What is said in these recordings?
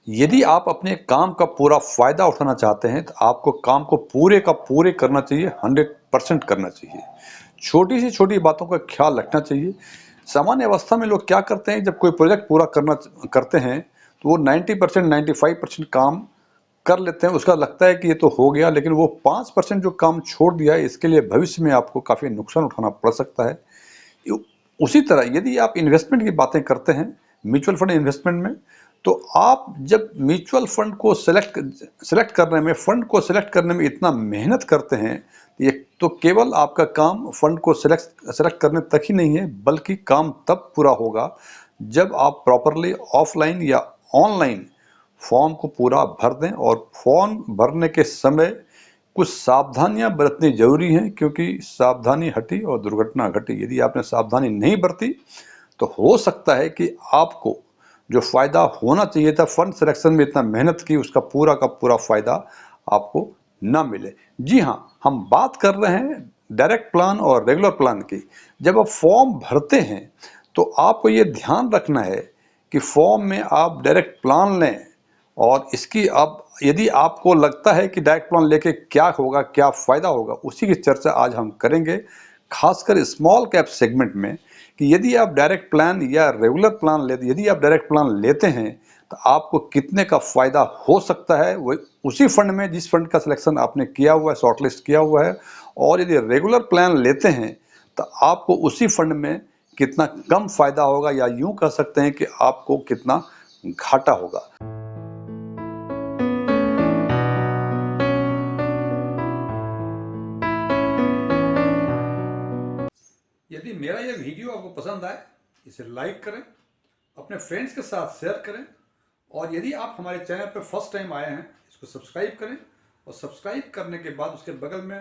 यदि आप अपने काम का पूरा फायदा उठाना चाहते हैं तो आपको काम को पूरे का पूरे करना चाहिए, 100% करना चाहिए। छोटी से छोटी बातों का ख्याल रखना चाहिए। सामान्य अवस्था में लोग क्या करते हैं, जब कोई प्रोजेक्ट पूरा करते हैं तो वो 90% 95% काम कर लेते हैं। उसका लगता है कि ये तो हो गया, लेकिन वो 5% जो काम छोड़ दिया है, इसके लिए भविष्य में आपको काफ़ी नुकसान उठाना पड़ सकता है। उसी तरह यदि आप इन्वेस्टमेंट की बातें करते हैं, म्यूचुअल फंड इन्वेस्टमेंट में, तो आप जब म्यूचुअल फंड को सेलेक्ट करने में इतना मेहनत करते हैं, ये तो केवल आपका काम फंड को सेलेक्ट करने तक ही नहीं है, बल्कि काम तब पूरा होगा जब आप प्रॉपरली ऑफलाइन या ऑनलाइन फॉर्म को पूरा भर दें। और फॉर्म भरने के समय कुछ सावधानियां बरतनी जरूरी हैं, क्योंकि सावधानी हटी और दुर्घटना घटी। यदि आपने सावधानी नहीं बरती तो हो सकता है कि आपको जो फायदा होना चाहिए था, फंड सिलेक्शन में इतना मेहनत की, उसका पूरा का पूरा फायदा आपको ना मिले। जी हाँ, हम बात कर रहे हैं डायरेक्ट प्लान और रेगुलर प्लान की। जब आप फॉर्म भरते हैं तो आपको ये ध्यान रखना है कि फॉर्म में आप डायरेक्ट प्लान लें, और इसकी अब यदि आपको लगता है कि डायरेक्ट प्लान लेके क्या होगा, क्या फायदा होगा, उसी की चर्चा आज हम करेंगे, खासकर स्मॉल कैप सेगमेंट में। कि यदि आप डायरेक्ट प्लान या रेगुलर प्लान लेते यदि आप डायरेक्ट प्लान लेते हैं तो आपको कितने का फायदा हो सकता है, वही उसी फंड में जिस फंड का सिलेक्शन आपने किया हुआ है, शॉर्टलिस्ट किया हुआ है। और यदि रेगुलर प्लान लेते हैं तो आपको उसी फंड में कितना कम फायदा होगा, या यूं कह सकते हैं कि आपको कितना घाटा होगा। यदि मेरा यह वीडियो आपको पसंद आए, इसे लाइक करें, अपने फ्रेंड्स के साथ शेयर करें, और यदि आप हमारे चैनल पर फर्स्ट टाइम आए हैं, इसको सब्सक्राइब करें, और सब्सक्राइब करने के बाद उसके बगल में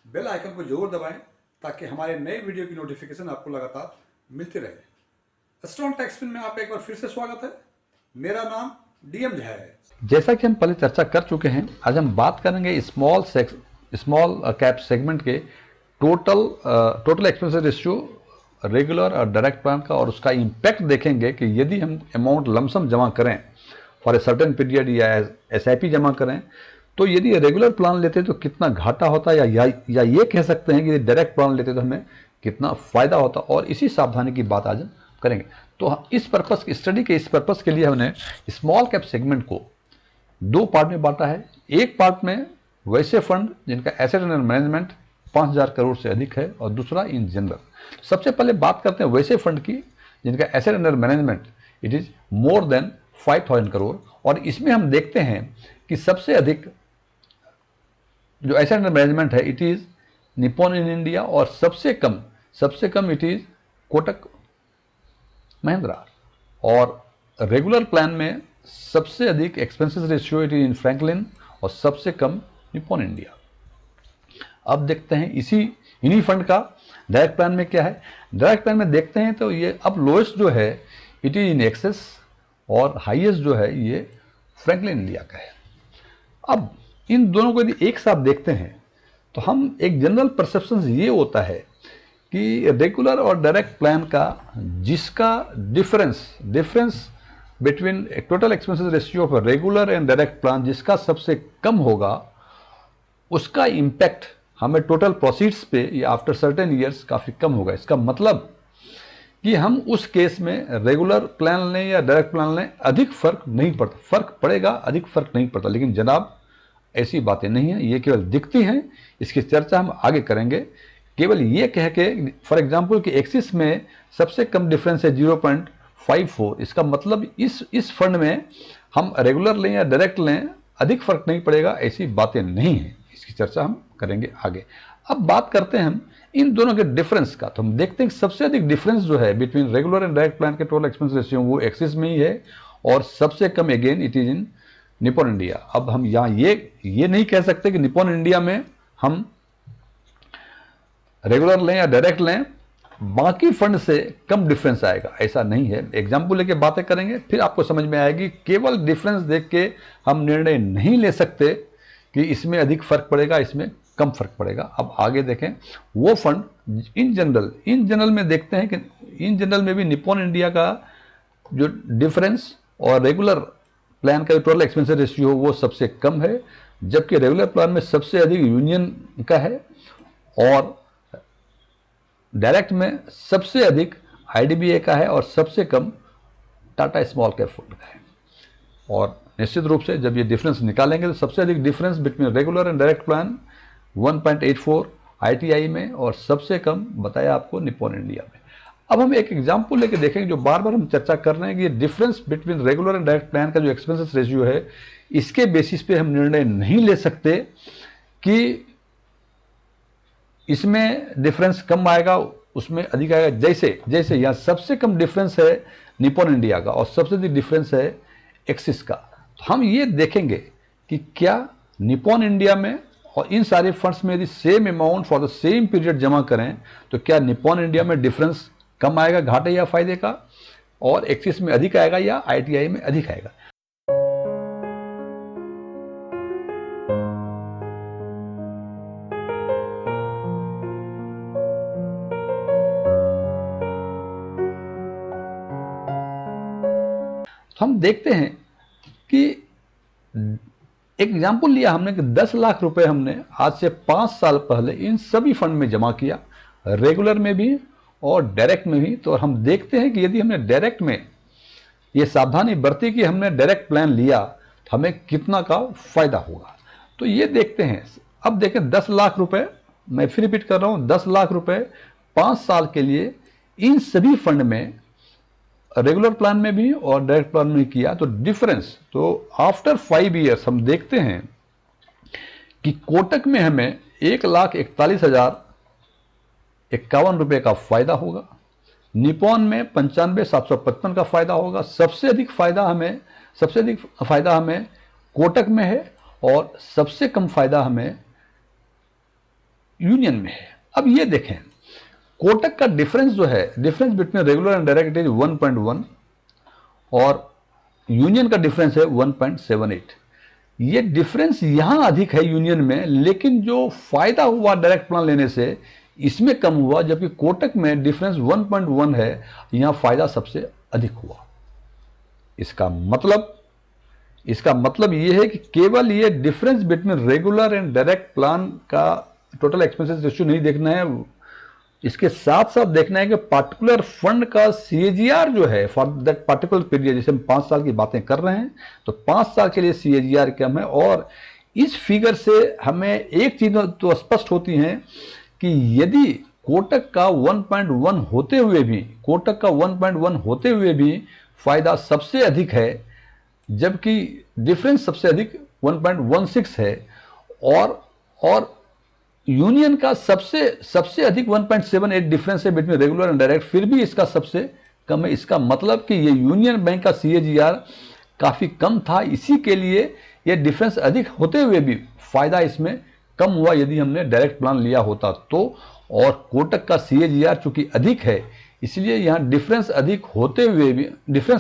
बेल आइकन को जरूर दबाएं, ताकि हमारे नए वीडियो की नोटिफिकेशन आपको लगातार मिलती रहे। स्ट्रॉन्ग टेक स्पिन में आप एक बार फिर से स्वागत है। मेरा नाम डीएम झा है। जैसा कि हम पहले चर्चा कर चुके हैं, आज हम बात करेंगे स्मॉल कैप सेगमेंट के टोटल एक्सपेंस रेशियो रेगुलर और डायरेक्ट प्लान का, और उसका इम्पैक्ट देखेंगे कि यदि हम अमाउंट लमसम जमा करें फॉर ए सर्टेन पीरियड या एसआईपी जमा करें, तो यदि रेगुलर प्लान लेते तो कितना घाटा होता, या ये कह सकते हैं कि डायरेक्ट प्लान लेते तो हमें कितना फायदा होता। और इसी सावधानी की बात आज हम करेंगे। तो इस पर्पस स्टडी के इस पर्पस के लिए हमने स्मॉल कैप सेगमेंट को दो पार्ट में बांटा है। एक पार्ट में वैसे फंड जिनका एसेट अंडर मैनेजमेंट 5,000 करोड़ से अधिक है, और दूसरा इन जनरल। सबसे पहले बात करते हैं वैसे फंड की जिनका asset under management it is more than 5,000 crore. और इसमें हम देखते हैं कि सबसे अधिक जो एसेट अंडर मैनेजमेंट है it is Nippon in India, और सबसे कम इट इज कोटक महिंद्रा। और रेगुलर प्लान में सबसे अधिक expenses ratio it is in Franklin, और सबसे कम निप्पॉन इंडिया। अब देखते हैं इन्हीं फंड का डायरेक्ट प्लान में क्या है। डायरेक्ट प्लान में देखते हैं तो ये अब लोएस्ट जो है इट इज इन एक्सेस, और हाईएस्ट जो है ये फ्रैंकलिन इंडिया का है। अब इन दोनों को यदि एक साथ देखते हैं तो हम एक जनरल परसेप्शन ये होता है कि रेगुलर और डायरेक्ट प्लान का जिसका difference between total expenses ratio of regular and direct plan जिसका सबसे कम होगा, उसका इम्पैक्ट हमें टोटल प्रोसीड्स पे या आफ्टर सर्टेन ईयर्स काफ़ी कम होगा। इसका मतलब कि हम उस केस में रेगुलर प्लान लें या डायरेक्ट प्लान लें, अधिक फर्क नहीं पड़ता। फर्क पड़ेगा, अधिक फर्क नहीं पड़ता। लेकिन जनाब ऐसी बातें नहीं हैं, ये केवल दिखती हैं। इसकी चर्चा हम आगे करेंगे। केवल ये कह के फॉर एग्जांपल कि एक्सिस में सबसे कम डिफरेंस है 0.54, इसका मतलब इस फंड में हम रेगुलर लें या डायरेक्ट लें अधिक फर्क नहीं पड़ेगा, ऐसी बातें नहीं हैं। इसकी चर्चा हम करेंगे आगे। अब बात करते हैं हम इन दोनों के डिफरेंस का। तो हम देखते हैं सबसे अधिक डिफरेंस जो है between regular and direct plan के टोटल एक्सपेंस रेशियो वो एक्सिस में ही है, और सबसे come again it is in Nippon India. अब हम यहाँ ये नहीं कह सकते कि निप्पॉन इंडिया में हम रेगुलर लें या डायरेक्ट लें बाकी फंड से कम डिफरेंस आएगा, ऐसा नहीं है। एग्जाम्पल लेके बातें करेंगे, फिर आपको समझ में आएगी। केवल डिफरेंस देख के हम निर्णय नहीं ले सकते कि इसमें अधिक फर्क पड़ेगा, इसमें कम फर्क पड़ेगा। अब आगे देखें वो फंड इन जनरल में देखते हैं कि इन जनरल में भी निप्पॉन इंडिया का जो डिफरेंस और रेगुलर प्लान का जो टोटल एक्सपेंसेस रेशियो हो वो सबसे कम है, जबकि रेगुलर प्लान में सबसे अधिक यूनियन का है और डायरेक्ट में सबसे अधिक आईडीबीआई का है और सबसे कम टाटा स्मॉल कैप फंड का है। और निश्चित रूप से जब ये डिफरेंस निकालेंगे तो सबसे अधिक difference between regular and direct plan 1.84 ITI में और सबसे कम बताया आपको निप्पॉन इंडिया में। अब हम एक एग्जांपल लेके देखेंगे जो बार बार हम चर्चा कर रहे हैं कि ये difference between regular and direct plan का जो एक्सपेंसेस रेशियो है, इसके बेसिस पे हम निर्णय नहीं ले सकते कि इसमें डिफरेंस कम आएगा उसमें अधिक आएगा। जैसे जैसे यहाँ सबसे कम डिफरेंस है निप्पॉन इंडिया का और सबसे अधिक डिफरेंस है एक्सिस का, तो हम ये देखेंगे कि क्या निप्पॉन इंडिया में और इन सारे फंड्स में यदि same amount for the same period जमा करें तो क्या निप्पॉन इंडिया में डिफरेंस कम आएगा घाटे या फायदे का, और एक्सिस में अधिक आएगा या आईटीआई में अधिक आएगा। तो हम देखते हैं कि एक एग्जाम्पल लिया हमने कि 10 लाख रुपए हमने आज से 5 साल पहले इन सभी फंड में जमा किया, रेगुलर में भी और डायरेक्ट में भी। तो हम देखते हैं कि यदि हमने डायरेक्ट में ये सावधानी बरती कि हमने डायरेक्ट प्लान लिया तो हमें कितना का फायदा होगा, तो ये देखते हैं। अब देखें 10 लाख रुपए, मैं फिर रिपीट कर रहा हूं, 10 लाख रुपए 5 साल के लिए इन सभी फंड में रेगुलर प्लान में भी और डायरेक्ट प्लान में किया तो डिफरेंस, तो आफ्टर 5 ईयर्स हम देखते हैं कि कोटक में हमें 1,41,051 रुपए का फायदा होगा, निप्पॉन में 95,755 का फायदा होगा। सबसे अधिक फायदा हमें कोटक में है और सबसे कम फायदा हमें यूनियन में है। अब ये देखें कोटक का डिफरेंस जो है, difference between regular and direct is 1.1 और यूनियन का डिफरेंस है 1.78। ये डिफरेंस यहां अधिक है यूनियन में, लेकिन जो फायदा हुआ डायरेक्ट प्लान लेने से इसमें कम हुआ, जबकि कोटक में डिफरेंस 1.1 है, यहां फायदा सबसे अधिक हुआ। इसका मतलब यह है कि केवल ये difference between regular and direct plan का टोटल एक्सपेंसेस रेशियो नहीं देखना है, इसके साथ साथ देखना है कि पार्टिकुलर फंड का सीएजीआर जो है फॉर दैट पार्टिकुलर पीरियड, जैसे हम 5 साल की बातें कर रहे हैं तो 5 साल के लिए सीएजीआर कम है। और इस फिगर से हमें एक चीज तो स्पष्ट होती है कि यदि कोटक का 1.1 होते हुए भी फायदा सबसे अधिक है, जबकि डिफरेंस सबसे अधिक 1.16 है और यूनियन का सबसे अधिक 1.78 डिफरेंस है बिटवीन रेगुलर एंड डायरेक्ट, फिर भी इसका सबसे कम है। इसका मतलब कि ये यूनियन बैंक का सीएजीआर काफी कम था, इसी के लिए ये डिफरेंस अधिक होते हुए भी फायदा इसमें कम हुआ यदि हमने डायरेक्ट प्लान लिया होता तो। और कोटक का सीएजीआर चूंकि अधिक है इसलिए यहां डिफरेंस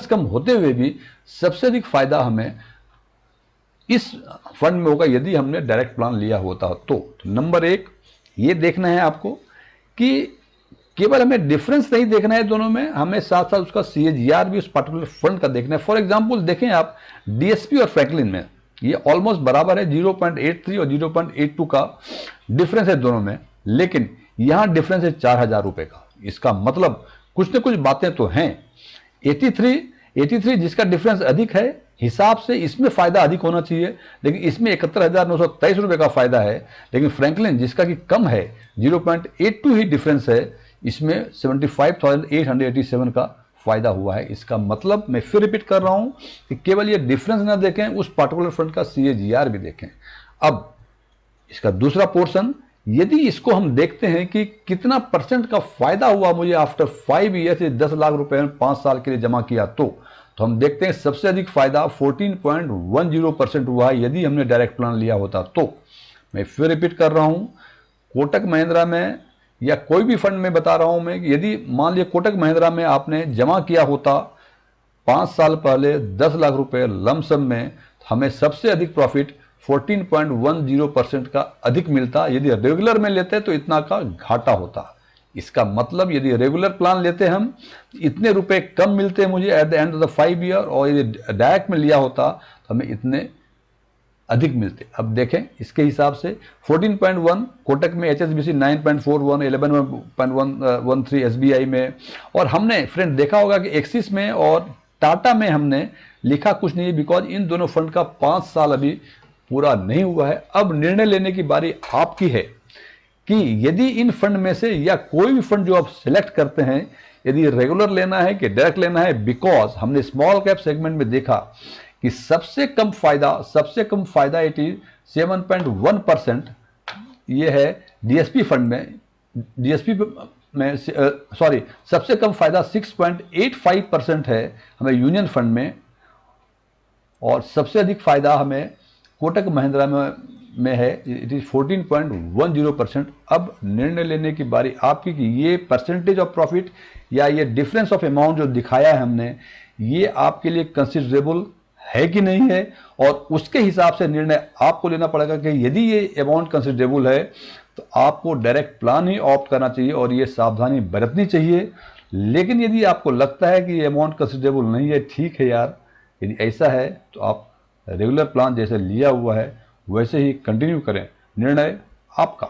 कम होते हुए भी सबसे अधिक फायदा हमें इस फंड में होगा यदि हमने डायरेक्ट प्लान लिया होता तो। नंबर 1 ये देखना है आपको कि केवल हमें डिफरेंस नहीं देखना है दोनों में, हमें साथ साथ उसका सीएजीआर भी उस पर्टिकुलर फंड का देखना है। फॉर एग्जांपल देखें आप डीएसपी और फ्रैंकलिन में ये ऑलमोस्ट बराबर है, 0.83 और 0.82 का डिफरेंस है दोनों में, लेकिन यहां डिफरेंस है 4,000 रुपए का। इसका मतलब कुछ न कुछ बातें तो हैं। 83 जिसका डिफरेंस अधिक है, हिसाब से इसमें फायदा अधिक होना चाहिए, लेकिन इसमें 71,923 रुपए का फायदा है। लेकिन फ्रैंकलिन जिसका कि कम है, 0.82 ही डिफरेंस है, इसमें 75,887 का फायदा हुआ है। इसका मतलब मैं फिर रिपीट कर रहा हूं कि केवल ये डिफरेंस ना देखें, उस पार्टिकुलर फंड का सीएजीआर भी देखें। अब इसका दूसरा पोर्शन, यदि इसको हम देखते हैं कि कितना परसेंट का फायदा हुआ मुझे आफ्टर 5 ईयर्स, 10 लाख रुपए 5 साल के लिए जमा किया तो हम देखते हैं सबसे अधिक फायदा 14.10% हुआ यदि हमने डायरेक्ट प्लान लिया होता तो। मैं फिर रिपीट कर रहा हूं, कोटक महिंद्रा में या कोई भी फंड में बता रहा हूं मैं कि यदि मान लिया कोटक महिंद्रा में आपने जमा किया होता 5 साल पहले 10 लाख रुपए लमसम में, हमें सबसे अधिक प्रॉफिट 14.10% का अधिक मिलता। यदि रेगुलर में लेते तो इतना का घाटा होता। इसका मतलब यदि रेगुलर प्लान लेते हम इतने रुपए कम मिलते मुझे at the end of the 5 year, और यदि डायरेक्ट में लिया होता तो हमें इतने अधिक मिलते। अब देखें इसके हिसाब से 14.1 कोटक में, HSBC 9.41, 11.13 SBI में, और हमने फ्रेंड देखा होगा कि एक्सिस में और टाटा में हमने लिखा कुछ नहीं है, बिकॉज इन दोनों फंड का 5 साल अभी पूरा नहीं हुआ है। अब निर्णय लेने की बारी आपकी है कि यदि इन फंड में से या कोई भी फंड जो आप सिलेक्ट करते हैं, यदि रेगुलर लेना है कि डायरेक्ट लेना है, बिकॉज हमने स्मॉल कैप सेगमेंट में देखा कि सबसे कम फायदा इट इज 7.1% ये है डीएसपी फंड में, डीएसपी में सॉरी, सबसे कम फायदा 6.85% है हमें यूनियन फंड में, और सबसे अधिक फायदा हमें कोटक महिंद्रा में है, इट इज 14.10%। अब निर्णय लेने की बारी आपकी कि ये परसेंटेज ऑफ प्रॉफिट या ये डिफरेंस ऑफ अमाउंट जो दिखाया है हमने, ये आपके लिए कंसिडरेबल है कि नहीं है, और उसके हिसाब से निर्णय आपको लेना पड़ेगा कि यदि ये अमाउंट कंसिडरेबल है तो आपको डायरेक्ट प्लान ही ऑप्ट करना चाहिए और ये सावधानी बरतनी चाहिए। लेकिन यदि आपको लगता है कि ये अमाउंट कंसिडरेबल नहीं है, ठीक है यार, यदि ऐसा है तो आप रेगुलर प्लान जैसे लिया हुआ है वैसे ही कंटिन्यू करें, निर्णय आपका।